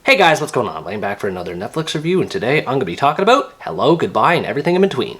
Hey guys, what's going on? Laying back for another Netflix review, and today I'm going to be talking about Hello, Goodbye, and Everything in Between.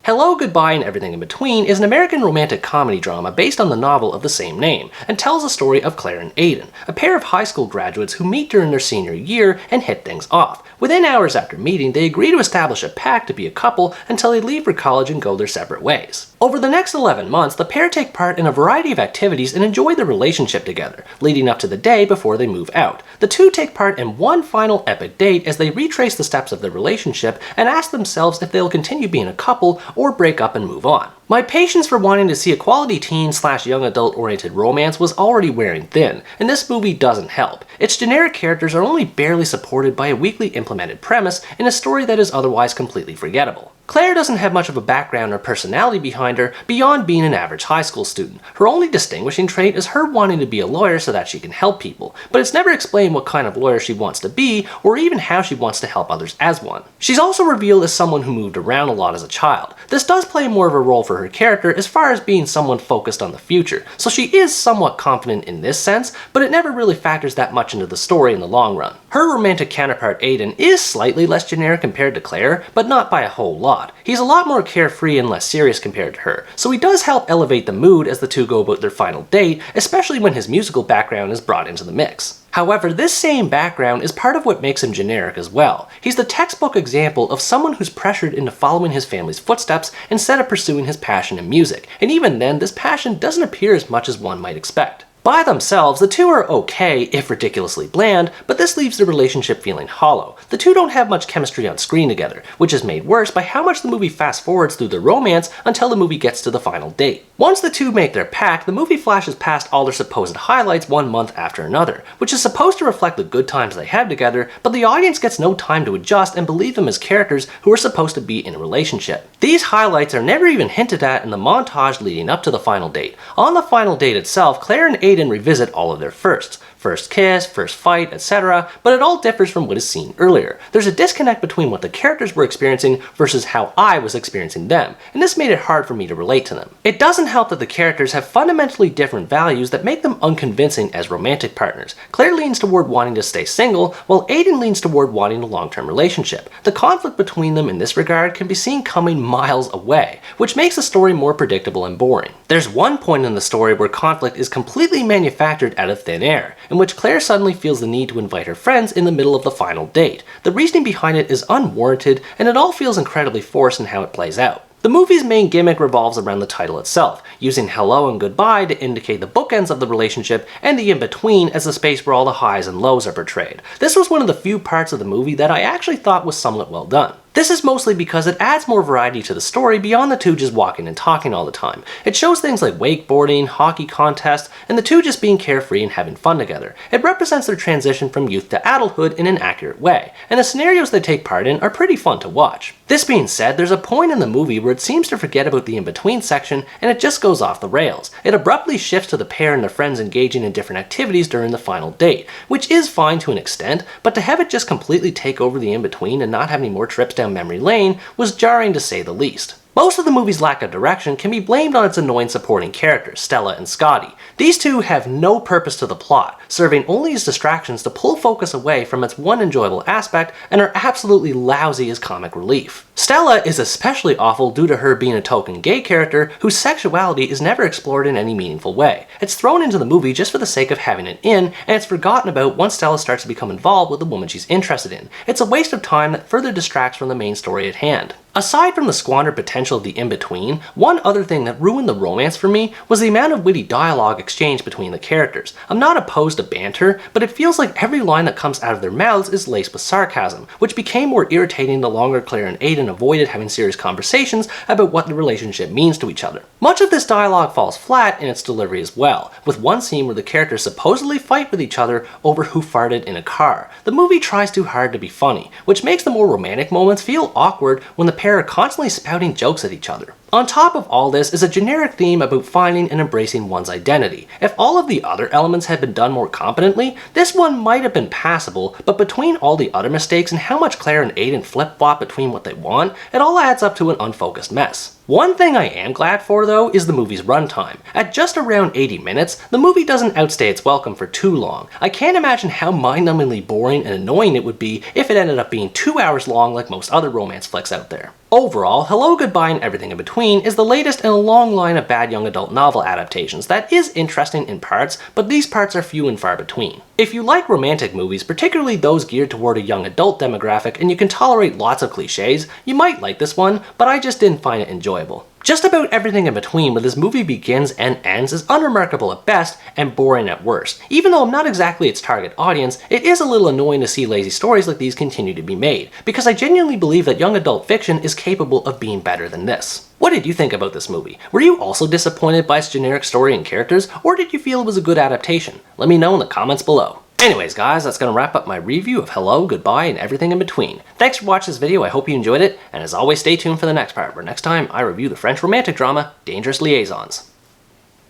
Hello, Goodbye, and Everything in Between is an American romantic comedy drama based on the novel of the same name, and tells the story of Claire and Aiden, a pair of high school graduates who meet during their senior year and hit things off. Within hours after meeting, they agree to establish a pact to be a couple until they leave for college and go their separate ways. Over the next 11 months, the pair take part in a variety of activities and enjoy their relationship together, leading up to the day before they move out. The two take part in one final epic date as they retrace the steps of their relationship and ask themselves if they'll continue being a couple or break up and move on. My patience for wanting to see a quality teen/young adult oriented romance was already wearing thin, and this movie doesn't help. Its generic characters are only barely supported by a weakly implemented premise in a story that is otherwise completely forgettable. Claire doesn't have much of a background or personality behind her beyond being an average high school student. Her only distinguishing trait is her wanting to be a lawyer so that she can help people, but it's never explained what kind of lawyer she wants to be or even how she wants to help others as one. She's also revealed as someone who moved around a lot as a child. This does play more of a role for her character as far as being someone focused on the future, so she is somewhat confident in this sense, but it never really factors that much into the story in the long run. Her romantic counterpart Aiden is slightly less generic compared to Claire, but not by a whole lot. He's a lot more carefree and less serious compared to her, so he does help elevate the mood as the two go about their final date, especially when his musical background is brought into the mix. However, this same background is part of what makes him generic as well. He's the textbook example of someone who's pressured into following his family's footsteps instead of pursuing his passion in music, and even then, this passion doesn't appear as much as one might expect. By themselves, the two are okay, if ridiculously bland, but this leaves the relationship feeling hollow. The two don't have much chemistry on screen together, which is made worse by how much the movie fast forwards through their romance until the movie gets to the final date. Once the two make their pact, the movie flashes past all their supposed highlights one month after another, which is supposed to reflect the good times they have together, but the audience gets no time to adjust and believe them as characters who are supposed to be in a relationship. These highlights are never even hinted at in the montage leading up to the final date. On the final date itself, Claire and Aiden revisit all of their firsts. First kiss, first fight, etc., but it all differs from what is seen earlier. There's a disconnect between what the characters were experiencing versus how I was experiencing them, and this made it hard for me to relate to them. It doesn't help that the characters have fundamentally different values that make them unconvincing as romantic partners. Claire leans toward wanting to stay single, while Aiden leans toward wanting a long-term relationship. The conflict between them in this regard can be seen coming miles away, which makes the story more predictable and boring. There's one point in the story where conflict is completely manufactured out of thin air, in which Claire suddenly feels the need to invite her friends in the middle of the final date. The reasoning behind it is unwarranted, and it all feels incredibly forced in how it plays out. The movie's main gimmick revolves around the title itself, using hello and goodbye to indicate the bookends of the relationship and the in-between as the space where all the highs and lows are portrayed. This was one of the few parts of the movie that I actually thought was somewhat well done. This is mostly because it adds more variety to the story beyond the two just walking and talking all the time. It shows things like wakeboarding, hockey contests, and the two just being carefree and having fun together. It represents their transition from youth to adulthood in an accurate way, and the scenarios they take part in are pretty fun to watch. This being said, there's a point in the movie where it seems to forget about the in-between section and it just goes off the rails. It abruptly shifts to the pair and their friends engaging in different activities during the final date, which is fine to an extent, but to have it just completely take over the in-between and not have any more trips down memory lane was jarring to say the least. Most of the movie's lack of direction can be blamed on its annoying supporting characters, Stella and Scotty. These two have no purpose to the plot, serving only as distractions to pull focus away from its one enjoyable aspect and are absolutely lousy as comic relief. Stella is especially awful due to her being a token gay character whose sexuality is never explored in any meaningful way. It's thrown into the movie just for the sake of having it in, and it's forgotten about once Stella starts to become involved with the woman she's interested in. It's a waste of time that further distracts from the main story at hand. Aside from the squandered potential of the in-between, one other thing that ruined the romance for me was the amount of witty dialogue exchanged between the characters. I'm not opposed to banter, but it feels like every line that comes out of their mouths is laced with sarcasm, which became more irritating the longer Claire and Aiden avoided having serious conversations about what the relationship means to each other. Much of this dialogue falls flat in its delivery as well, with one scene where the characters supposedly fight with each other over who farted in a car. The movie tries too hard to be funny, which makes the more romantic moments feel awkward when the pair are constantly spouting jokes at each other. On top of all this is a generic theme about finding and embracing one's identity. If all of the other elements had been done more competently, this one might have been passable, but between all the other mistakes and how much Claire and Aiden flip-flop between what they want, it all adds up to an unfocused mess. One thing I am glad for, though, is the movie's runtime. At just around 80 minutes, the movie doesn't outstay its welcome for too long. I can't imagine how mind-numbingly boring and annoying it would be if it ended up being 2 hours long like most other romance flicks out there. Overall, Hello, Goodbye, and Everything in Between is the latest in a long line of bad young adult novel adaptations that is interesting in parts, but these parts are few and far between. If you like romantic movies, particularly those geared toward a young adult demographic, and you can tolerate lots of cliches, you might like this one, but I just didn't find it enjoyable. Just about everything in between where this movie begins and ends is unremarkable at best and boring at worst. Even though I'm not exactly its target audience, it is a little annoying to see lazy stories like these continue to be made, because I genuinely believe that young adult fiction is capable of being better than this. What did you think about this movie? Were you also disappointed by its generic story and characters, or did you feel it was a good adaptation? Let me know in the comments below. Anyways guys, that's going to wrap up my review of Hello, Goodbye, and Everything in Between. Thanks for watching this video, I hope you enjoyed it, and as always stay tuned for the next part, where next time I review the French romantic drama, Dangerous Liaisons.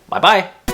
Bye bye!